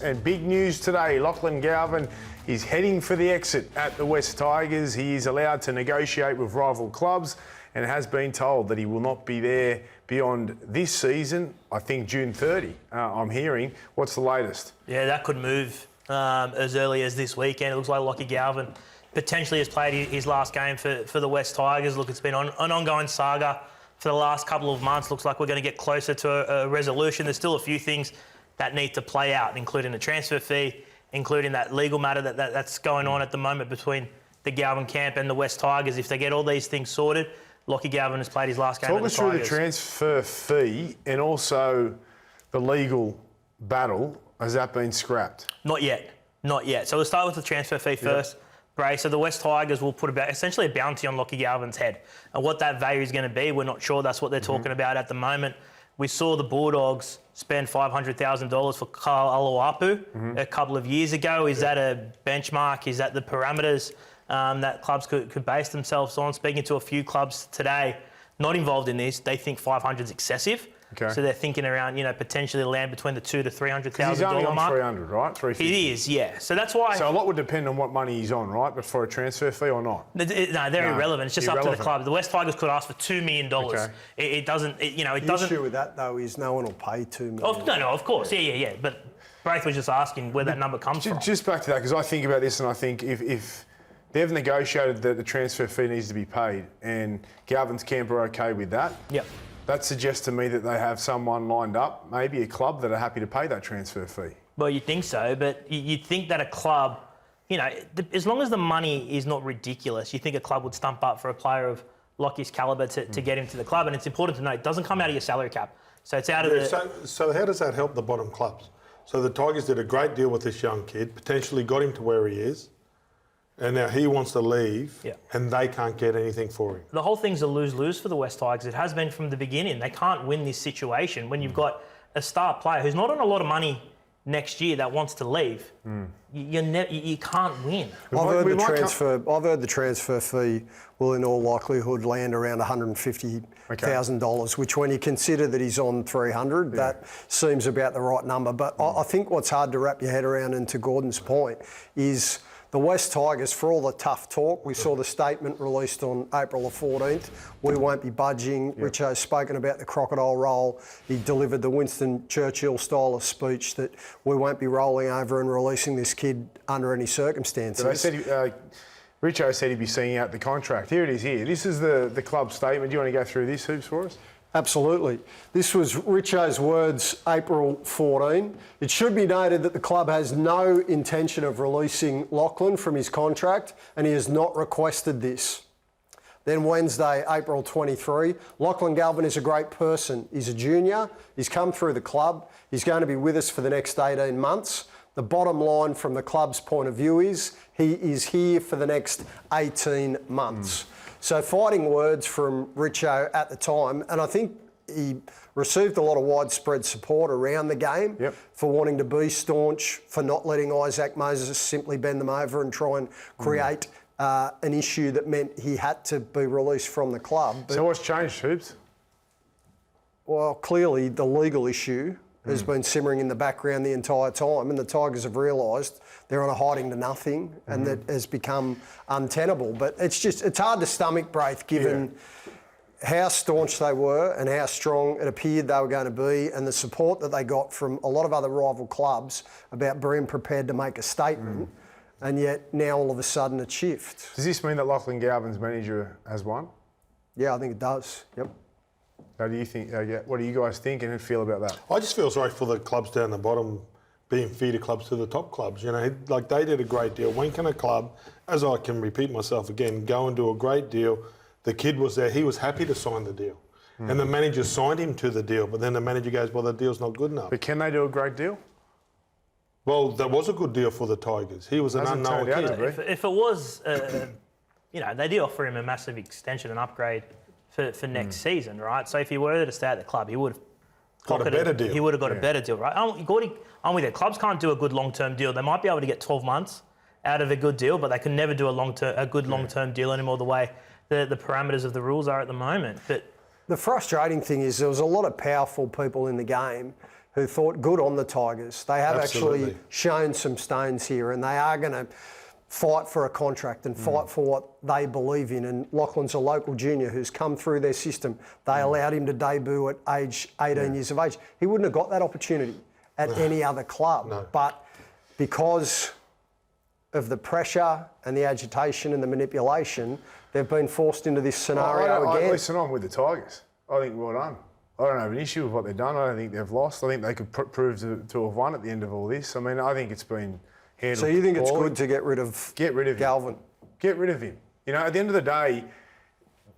And big news today, Lachlan Galvin is heading for the exit at the West Tigers. He is allowed to negotiate with rival clubs and has been told that he will not be there beyond this season. I think June 30, I'm hearing. What's the latest? Yeah, that could move as early as this weekend. It looks like Lachie Galvin potentially has played his last game for the West Tigers. Look, it's been an ongoing saga for the last couple of months. Looks like we're going to get closer to a resolution. There's still a few things that need to play out, including the transfer fee, including that legal matter that's going on at the moment between the Galvin camp and the West Tigers. If they get all these things sorted, Lachie Galvin has played his last game at the Tigers. Talk us through the transfer fee and also the legal battle. Has that been scrapped? Not yet. So we'll start with the transfer fee first. Braith. So the West Tigers will put essentially a bounty on Lachie Galvin's head. And what that value is going to be, we're not sure. That's what they're talking about at the moment. We saw the Bulldogs spend $500,000 for Kyle Aluapu a couple of years ago. Is that a benchmark? Is that the parameters that clubs could base themselves on? Speaking to a few clubs today, not involved in this, they think 500 is excessive. Okay. So they're thinking around, potentially land between the $200,000 to $300,000 mark. He's only on 300, right? 350. He is, yeah. So that's why. So a lot would depend on what money he's on, right? But for a transfer fee or not? No, they're irrelevant. It's just up to the club. The West Tigers could ask for $2 million. Okay. It doesn't. The issue with that though is no one will pay $2 million. No, of course, yeah. But Braith was just asking where that number comes from. Just back to that, because I think about this and I think if they've negotiated that the transfer fee needs to be paid and Galvin's camp are okay with that. Yep. That suggests to me that they have someone lined up, maybe a club, that are happy to pay that transfer fee. Well, you'd think so, but you'd think that a club, as long as the money is not ridiculous, you think a club would stump up for a player of Lachie's calibre to get him to the club. And it's important to note, it doesn't come out of your salary cap. So it's out of the... So how does that help the bottom clubs? So the Tigers did a great deal with this young kid, potentially got him to where he is, and now he wants to leave, and they can't get anything for him. The whole thing's a lose-lose for the West Tigers. It has been from the beginning. They can't win this situation when you've got a star player who's not on a lot of money next year that wants to leave. You can't win. I've heard the transfer fee will in all likelihood land around $150,000, which when you consider that he's on 300, that seems about the right number. But I think what's hard to wrap your head around, and to Gordon's point, is the West Tigers, for all the tough talk, we saw the statement released on April the 14th, we won't be budging. Richo's spoken about the crocodile roll. He delivered the Winston Churchill style of speech that we won't be rolling over and releasing this kid under any circumstances. They said, Richo said he'd be seeing out the contract. Here it is here. This is the club statement. Do you want to go through this, Hoops, for us? Absolutely. This was Richo's words April 14. It should be noted that the club has no intention of releasing Lachlan from his contract and he has not requested this. Then Wednesday, April 23, Lachlan Galvin is a great person. He's a junior. He's come through the club. He's going to be with us for the next 18 months. The bottom line from the club's point of view is he is here for the next 18 months. So fighting words from Richo at the time, and I think he received a lot of widespread support around the game for wanting to be staunch, for not letting Isaac Moses simply bend them over and try and create an issue that meant he had to be released from the club. But, so what's changed, Hoops? Well, clearly the legal issue has been simmering in the background the entire time, and the Tigers have realised they're on a hiding to nothing, and that has become untenable. But it's hard to stomach, Braith, given how staunch they were and how strong it appeared they were going to be, and the support that they got from a lot of other rival clubs about being prepared to make a statement, and yet now all of a sudden it shifts. Does this mean that Lachlan Galvin's manager has won? Yeah, I think it does, yep. How do you think? What do you guys think and feel about that? I just feel sorry for the clubs down the bottom being feeder clubs to the top clubs. Like they did a great deal. When can a club, as I can repeat myself again, go and do a great deal? The kid was there. He was happy to sign the deal. And the manager signed him to the deal. But then the manager goes, well, the deal's not good enough. But can they do a great deal? Well, that was a good deal for the Tigers. He was an unknown kid. If it was, they did offer him a massive extension and upgrade for next season, right? So if he were to stay at the club, he would have got a better deal. He would have got a better deal, right? Gordy, I'm with you. Clubs can't do a good long-term deal. They might be able to get 12 months out of a good deal, but they can never do a good long-term deal anymore the way the parameters of the rules are at the moment. But the frustrating thing is there was a lot of powerful people in the game who thought good on the Tigers. They have Absolutely. actually shown some stones here, and they are going to fight for a contract and fight for what they believe in. And Lachlan's a local junior who's come through their system. They allowed him to debut at age 18 years of age. He wouldn't have got that opportunity at any other club. But because of the pressure and the agitation and the manipulation, they've been forced into this scenario again. Listen, I'm with the Tigers. I think well done. I don't have an issue with what they've done. I don't think they've lost. I think they could prove to have won at the end of all this. I mean, I think it's been handled. So you think it's poorly. good to get rid of Galvin? Get rid of him. You know, at the end of the day,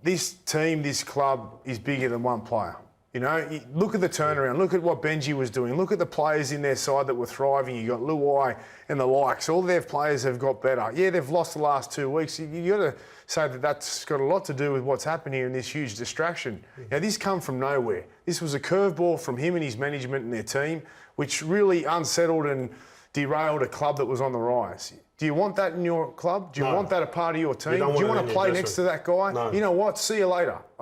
this team, this club is bigger than one player. You know, look at the turnaround. Look at what Benji was doing. Look at the players in their side that were thriving. You got Luai and the likes. All their players have got better. Yeah, they've lost the last 2 weeks. You got to say that that's got a lot to do with what's happened here and this huge distraction. Now, this come from nowhere. This was a curveball from him and his management and their team, which really unsettled and derailed a club that was on the rise. Do you want that in your club? Do you want that a part of your team? You don't Do you want it want in to your play dressing next to that guy? room. No. You know what? See you later.